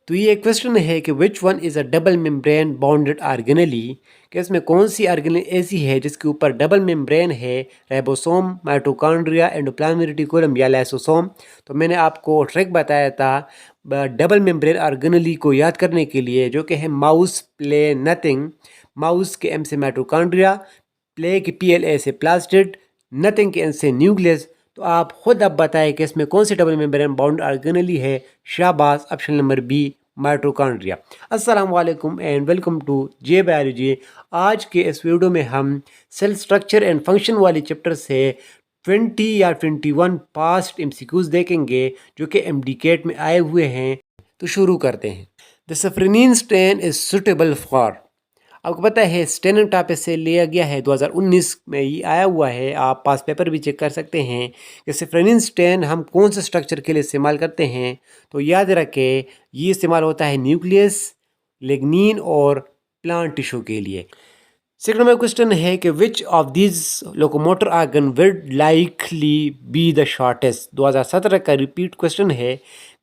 तो ये क्वेश्चन है कि which one is a double membrane bounded organelle, कि इसमें कौन सी ऑर्गेनल ऐसी है जिसके ऊपर डबल मेम्ब्रेन है, राइबोसोम, माइटोकॉन्ड्रिया, एंडोप्लाज्मिक रेटिकुलम या लाइसोसोम। तो मैंने आपको ट्रिक बताया था डबल मेम्ब्रेन ऑर्गेनली को याद करने के लिए, जो कि है माउस, प्ले, नथिंग। माउस के एम से माइटोकॉन्ड्रिया, प्ले के PLA से प्लास्टिड, नथिंग के एन से न्यूक्लियस। तो आप खुद अब बताएं कि इसमें कौन सी डबल मेम्ब्रेन बाउंड ऑर्गेनली है। शाबाश, ऑप्शन नंबर बी, माइटोकॉन्ड्रिया। अस्सलाम वालेकुम and welcome to J biology. आज के इस वीडियो में हम सेल स्ट्रक्चर एंड फंक्शन वाले चैप्टर से 20 या 21 पास्ट MCQs देखेंगे जो कि MDCAT में आए हुए हैं। तो शुरू करते हैं। The safranin stain is suitable for, आपको पता है स्टेनन टापे से लिया गया है, 2019 में ये आया हुआ है। आप पास पेपर भी चेक कर सकते हैं कि सिफ्रेनिन स्टेन हम कौन से स्ट्रक्चर के लिए इस्तेमाल करते हैं। तो याद रखें ये इस्तेमाल होता है न्यूक्लियस, लिग्निन और प्लांट टिश्यू के लिए। सेकंड नंबर क्वेश्चन है कि which of these locomotor organ would likely be the shortest. 2017 का रिपीट क्वेश्चन है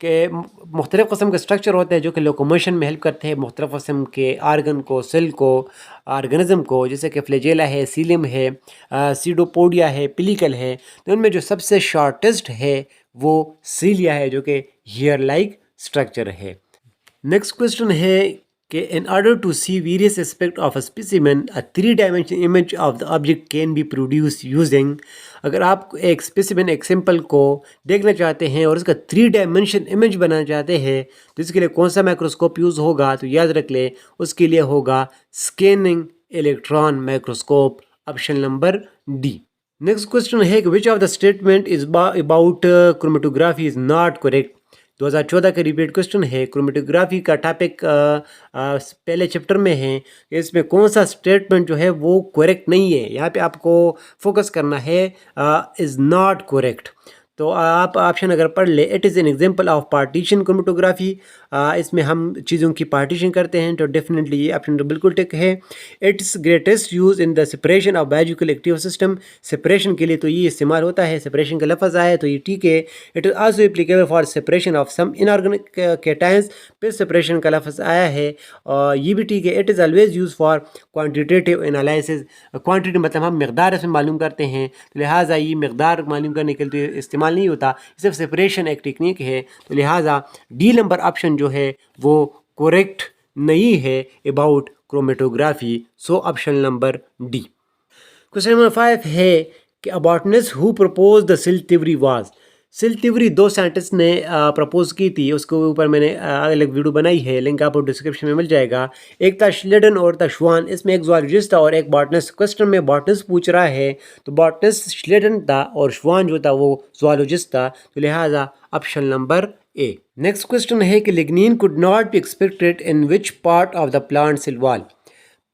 कि मुख्तलिफ़ किस्म के स्ट्रक्चर होते हैं जो कि लोकोमोशन में हेल्प करते हैं मुख्तलिफ़ किस्म के आर्गन को, सेल को, ऑर्गेनिज्म को, जैसे कि फ्लैजेला है, सीलियम है, सीडोपोडिया है, पिलिकल है। तो उनमें जो सबसे शॉर्टेस्ट है वो सीलिया है, जो कि हेयर लाइक स्ट्रक्चर है। नेक्स्ट क्वेश्चन है कि in order to see various aspect of a specimen, a 3-dimensional image of the object can be produced using। अगर आप एक स्पेसिमेन, एक सैंपल को देखना चाहते हैं और उसका 3 डायमेंशन इमेज बनाना चाहते हैं तो इसके लिए कौन सा माइक्रोस्कोप यूज़ होगा। तो याद रख लें उसके लिए होगा scanning electron microscope, option number D. Next question है कि which of the statement is about chromatography is not correct. 2014 का रिपीट क्वेश्चन है। क्रोमेटोग्राफी का टॉपिक पहले चैप्टर में है। इसमें कौन सा स्टेटमेंट जो है वो करेक्ट नहीं है, यहाँ पे आपको फोकस करना है इज़ नॉट करेक्ट। तो आप ऑप्शन अगर पढ़ ले, it is an example of partition chromatography, इसमें हम चीज़ों की पार्टीशन करते हैं, तो डेफिनेटली ये ऑप्शन तो बिल्कुल टिक है। It's greatest use in the separation of biological active system, separation के लिए तो ये इस्तेमाल होता है, सेपरेशन का लफ्ज़ आया है तो ये ठीक है। It is also applicable for separation of some inorganic cations, फिर सेपरेशन का लफ्ज़ आया है और ये भी ठीक है। It is always use for quantitative analysis, quantity मतलब हम मकदार इसमें मालूम करते हैं, तो लिहाजा ये मकदार मालूम करने के लिए इस्तेमाल नहीं होता, सिर्फ सेपरेशन एक टेक्निक है। तो लिहाजा डी नंबर ऑप्शन जो है वो करेक्ट नहीं है about chromatography, so option number D. Question number 5 है कि a botanist who propose the cell theory was. Cell theory 2 scientist ने प्रपोज की थी, उसके ऊपर मैंने अलग वीडियो बनाई है, लिंक आपको डिस्क्रिप्शन में मिल जाएगा। एक था श्लेडन और था श्वान, इसमें एक ज़ूलॉजिस्ट था और एक बॉटनिस्ट। क्वेश्चन में बॉटनिस्ट पूछ रहा है तो बॉटनिस्ट श्लेडन था और श्वान जो था वो ज़ूलॉजिस्ट था, तो लिहाजा option number A. Next question है कि lignin could not be expected in which part of the plant cell wall.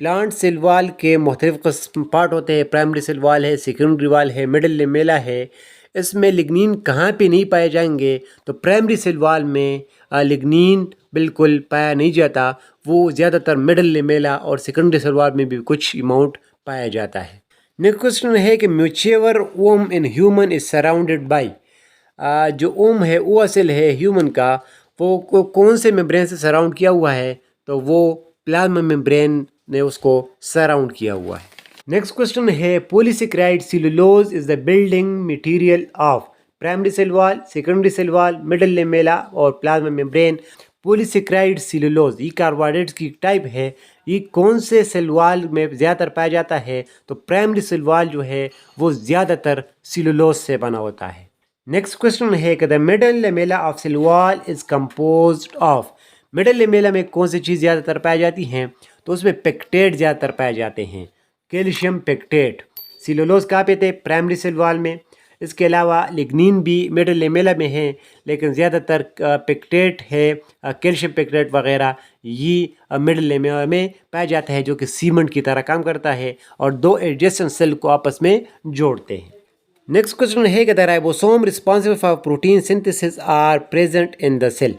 Plant cell wall के मुख्तलिफ पार्ट होते हैं, प्राइमरी सेल वॉल है, सेकेंडरी वॉल है, मिडल लेमेला है। इसमें लिग्निन कहाँ पे नहीं पाए जाएंगे, तो प्राइमरी सेल वॉल में लिग्निन बिल्कुल पाया नहीं जाता, वो ज़्यादातर मिडल लेमेला और सेकेंडरी सेल वॉल में भी कुछ अमाउंट पाया जाता है। नेक्स्ट क्वेश्चन है कि म्यूचेवर ओम in human is surrounded by. जो ओम है, ओवा सेल है ह्यूमन का, वो कौन से मेम्ब्रेन से सराउंड किया हुआ है, तो वो प्लाज्मा मेम्ब्रेन ने उसको सराउंड किया हुआ है। नेक्स्ट क्वेश्चन है polysaccharide cellulose is the building material of primary cell wall, secondary cell wall, middle lamella और प्लाज्मा मेम्ब्रेन। पॉलीसेकेराइड सेलुलोज ये कार्बोहाइड्रेट्स की टाइप है, ये कौन से सेल वॉल में ज़्यादातर पाया जाता है, तो प्राइमरी सेल वॉल जो है वो ज़्यादातर सेलुलोज से बना होता है। नेक्स्ट क्वेश्चन है कि the middle lamella of cell wall is composed of. Middle lamella में कौन सी चीज़ ज़्यादातर पाई जाती हैं, तो उसमें पेक्टेट ज़्यादातर पाए जाते हैं, कैल्शियम पेक्टेट। सेलुलोज कहाँ पे थे, प्राइमरी सेल वॉल में। इसके अलावा लिग्निन भी मिडल लेमेला में है, लेकिन ज़्यादातर पेक्टेट है, कैल्शियम पेक्टेट वगैरह ये मिडल लेमेला में पाया जाता है, जो कि सीमेंट की तरह काम करता है और दो एडजेसेंट सेल को आपस में जोड़ते हैं। नेक्स्ट क्वेश्चन है कि the ribosome responsible for protein synthesis are present in the cell.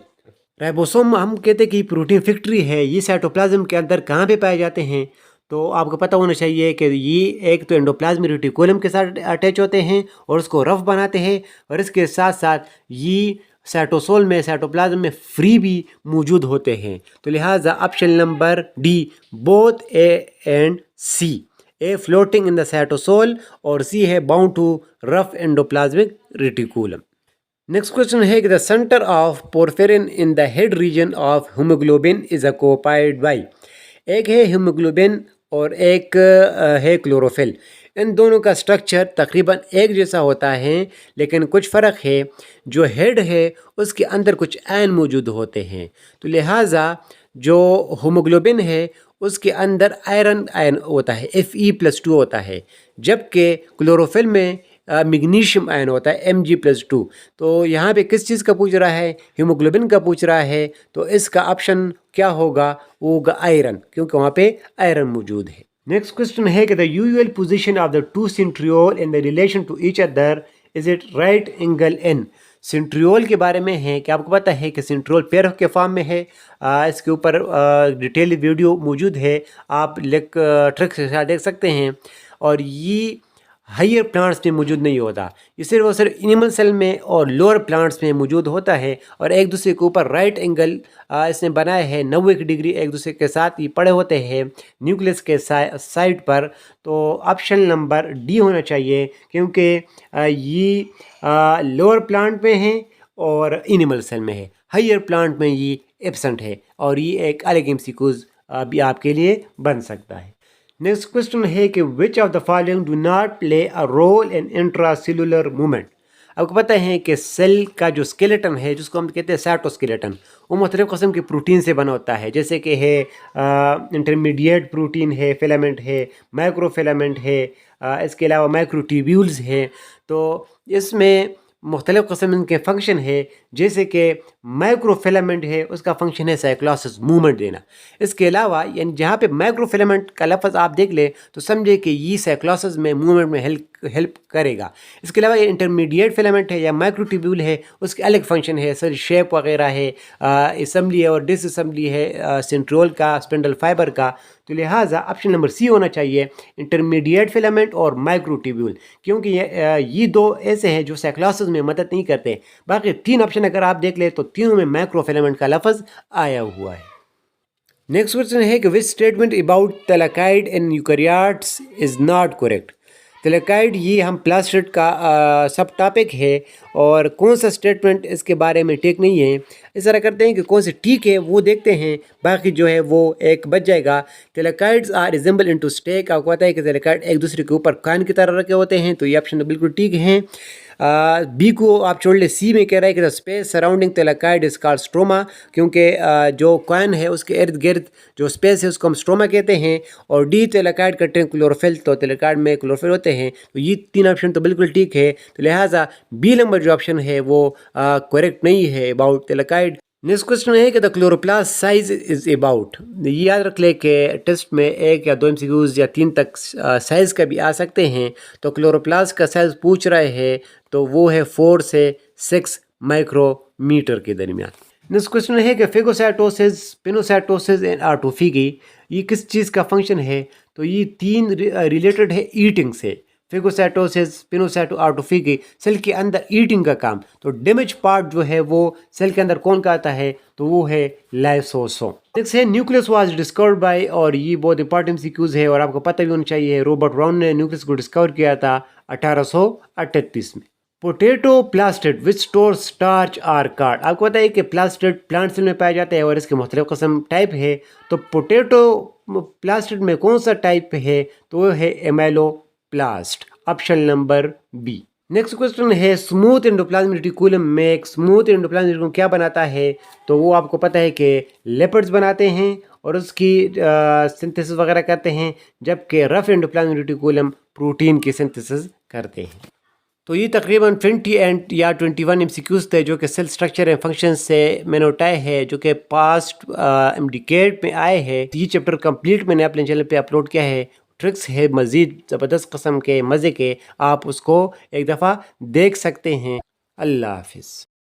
Ribosome हम कहते हैं कि प्रोटीन फैक्ट्री है, ये साइटोप्लाज्म के अंदर कहाँ पे पाए जाते हैं, तो आपको पता होना चाहिए कि ये एक तो एंडोप्लाज्मिक रेटिकुलम के साथ अटैच होते हैं और उसको रफ बनाते हैं, और इसके साथ साथ ये साइटोसोल में साइटोप्लाज्म में फ्री भी मौजूद होते हैं। तो लिहाजा option number D both A and C, A floating in the cytosol और सी है bound to rough endoplasmic reticulum. Next question है कि the centre of porphyrin in the head region of haemoglobin is occupied by, एक है haemoglobin और एक है chlorophyll. इन दोनों का स्ट्रक्चर तकरीबन एक जैसा होता है, लेकिन कुछ फ़र्क है। जो हेड है उसके अंदर कुछ आयन मौजूद होते हैं, तो लिहाजा जो हीमोग्लोबिन है उसके अंदर आयरन होता है, Fe+2 होता है, जबकि क्लोरोफिल में मैग्नीशियम आयन होता है Mg+2। तो यहाँ पे किस चीज़ का पूछ रहा है? हीमोग्लोबिन का पूछ रहा है। तो इसका ऑप्शन क्या होगा? वो होगा आयरन, क्योंकि वहाँ पे आयरन मौजूद है। नेक्स्ट क्वेश्चन है कि the usual position of the two centriole in the relation to each other is it right angle in. Centriole के बारे में है कि आपको पता है कि सेंट्रियोल पैर के फॉर्म में है। इसके ऊपर डिटेल वीडियो मौजूद है, आप ट्रिक्स के साथ देख सकते हैं। और ये हायर प्लांट्स में मौजूद नहीं होता, ये सिर्फ और सिर्फ एनिमल सेल में और लोअर प्लांट्स में मौजूद होता है। और एक दूसरे के ऊपर राइट एंगल इसने बनाया है, 90 डिग्री एक दूसरे के साथ ये पड़े होते हैं न्यूक्लियस के साइड पर। तो ऑप्शन नंबर डी होना चाहिए, क्योंकि ये लोअर प्लांट में है और एनिमल सेल में है। हायर प्लांट में ये एब्सेंट है, और ये एक अलग एमसीक्यूज भी आपके लिए बन सकता है। नेक्स्ट क्वेश्चन है कि which of the following do not play a role in intracellular movement. आपको पता है कि सेल का जो स्केलेटन है, जिसको हम कहते हैं साइटोस्केलेटन, वो मुख्तलिफ़ किस्म के प्रोटीन से बना होता है, जैसे कि है इंटरमीडिएट प्रोटीन है, फिलामेंट है, माइक्रोफिलामेंट है, इसके अलावा माइक्रोट्यूब्यूल्स है। तो इसमें मुख्तलिफ़ किस्म के फंक्शन है, जैसे कि माइक्रोफिलामेंट है, उसका फंक्शन है साइक्लोसिस मूवमेंट देना। इसके अलावा यानी जहाँ पे माइक्रोफिलामेंट का लफ्ज़ आप देख ले तो समझे कि ये साइक्लोसिस में मूवमेंट में हेल्प करेगा। इसके अलावा ये इंटरमीडिएट फिलामेंट है या माइक्रोट्यूब्यूल है, उसके अलग फंक्शन है, सर शेप वगैरह है, असम्बली है और डिसअसम्बली है सेंट्रियोल का, स्पिंडल फाइबर का। तो लिहाजा ऑप्शन नंबर सी होना चाहिए, इंटरमीडिएट फिलामेंट और माइक्रोट्यूब्यूल, क्योंकि ये दो ऐसे हैं जो साइक्लोसिस में मदद नहीं करते। बाकी तीन ऑप्शन अगर आप देख ले तो तीनों में माइक्रोफिलामेंट का लफ्ज़ आया हुआ है। नेक्स्ट क्वेश्चन है कि which statement about thylakoid in eukaryotes is not correct. Thylakoid ये हम प्लास्टिड का सब टॉपिक है, और कौन सा स्टेटमेंट इसके बारे में ठीक नहीं है। इस तरह करते हैं कि कौन से ठीक है वो देखते हैं, बाकी जो है वो एक बच जाएगा। थैलेकाइड्स आर रिजेंबल इनटू स्टेक। आपको पता है कि थैलेकाइड एक दूसरे के ऊपर कान की तरह रखे होते हैं, तो ये ऑप्शन बिल्कुल ठीक है। बी को आप छोड़ ले, सी में कह रहा है कि the space surrounding thylakoid is called stroma, क्योंकि जो कॉइन है उसके इर्द गिर्द जो स्पेस है उसको हम स्ट्रोमा कहते हैं। और डी थैलेकाइड करते हैं क्लोरोफिल, तो थैलेकाइड में क्लोरोफिल होते हैं। तो ये तीन ऑप्शन तो बिल्कुल ठीक है, तो लिहाजा बी नंबर जो ऑप्शन है वो करेक्ट नहीं है अबाउट थैलेकाइड। नेक्स्ट क्वेश्चन है कि the chloroplast size is about. ये याद रख ले कि टेस्ट में एक या दो एमसीक्यूज या तीन तक साइज का भी आ सकते हैं। तो क्लोरोप्लास्ट का साइज पूछ रहे हैं, तो वो है 4 से 6 माइक्रोमीटर के दरमियान। नेक्स्ट क्वेश्चन है कि फेगोसाइटोसिस, पिनोसाइटोसिस एंड ऑटोफेगी ये किस चीज़ का फंक्शन है। तो ये तीन रिलेटेड है ईटिंग से। फेगोसाइटोसिस, पिनोसाइटो, ऑटोफेगी सेल के अंदर ईटिंग का काम। तो डैमेज पार्ट जो है वो सेल के अंदर कौन का आता है, तो वो है लाइसोसोम। नेक्स्ट है न्यूक्लियस वाज डिस्कवर्ड बाय, और ये बहुत इंपॉर्टेंट सीक्यूज है और आपको पता भी होना चाहिए, रॉबर्ट ब्राउन ने न्यूक्लियस को डिस्कवर किया था 1838 में। Potato plastid which store starch are card. आपको पता है कि प्लास्टिड प्लांट सेल में पाया जाता है और इसके मुख्तलिफ किस्म टाइप है। तो पोटैटो प्लास्टिड में कौन सा टाइप है, तो वो है amyloplast, option number B. Next question है स्मूथ एंडोप्लाज्मिक रेटिकुलम में, स्मूथ एंडोप्लाज्मिक रेटिकुलम क्या बनाता है, तो वो आपको पता है कि लिपिड्स बनाते हैं और उसकी सिंथेसिस वगैरह करते हैं, जबकि रफ एंडोप्लाज्मिक रेटिकुलम प्रोटीन की सिंथेसिस करते हैं। तो ये तकरीबन 20 या 21 एमसीक्यूज थे जो कि सेल स्ट्रक्चर एंड फंक्शन से मैंने उठाए हैं, जो कि पास्ट डिकेड में आए हैं। ये चैप्टर कंप्लीट मैंने अपने चैनल पे अपलोड किया है। ट्रिक्स है मज़ीद ज़बरदस्त किस्म के मज़े के, आप उसको एक दफ़ा देख सकते हैं। अल्लाह हाफिज़।